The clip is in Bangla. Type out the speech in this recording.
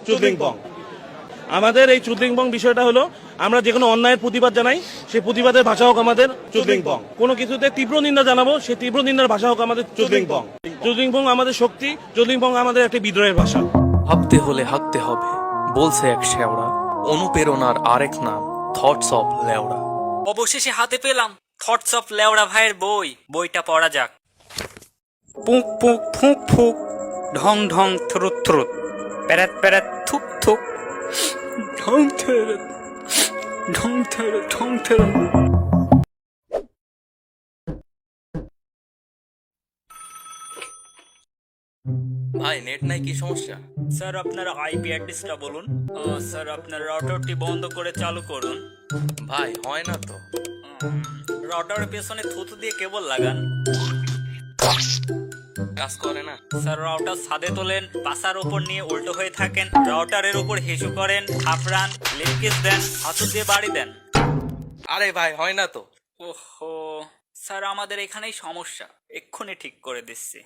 চুদলিংপং। আমাদের এই চুদলিংপং বিষয়টা হলো আমরা যে কোনো অন্যায়ের প্রতিবাদ জানাই, সেই প্রতিবাদের ভাষা হোক আমাদের চুদলিংপং। কোনো কিছুতে তীব্র নিন্দা জানাবো, সেই তীব্র নিন্দার ভাষা হোক আমাদের চুদলিংপং। চুদলিংপং আমাদের শক্তি, চুদলিংপং আমাদের একটা বিদ্রোহের ভাষা। ভাবতে হলে হাঁকতে হবে, বলছে এক শেওড়া। অনুপ্রেরণার আরেক নাম থটস অফ লেওড়া। অবশেষে হাতে পেলাম থটস অফ লেওড়া ভাইয়ের বইটা পড়া যাক। পুক পুক ফুক ফুক, ঢং ঢং থ্রুত থ্রুত, প্যারাত প্যারাত থুক থুক, ঢং থেরে ঢং থেরে ঢং থেরে। ভাই নেট নাই, কি সমস্যা? স্যার আপনার আইপি অ্যাড্রেসটা বলুন। স্যার আপনার রাউটারটি বন্ধ করে চালু করুন। ভাই হয় না তো। রাউটারের পেছনে থুতু দিয়ে কেবল লাগান। কাজ করে না। স্যার রাউটার ছাদে তোলেন, পাশার উপর নিয়ে উল্টো হয়ে থাকেন, রাউটারের উপর হিসু করেন, থাপড়ান, লিপকিস দেন, হাতু দিয়ে বাড়ি দেন। আরে ভাই হয় না তো। ওহো, স্যার আমাদের এখানেই সমস্যা, এক্ষুনি ঠিক করে দিচ্ছি।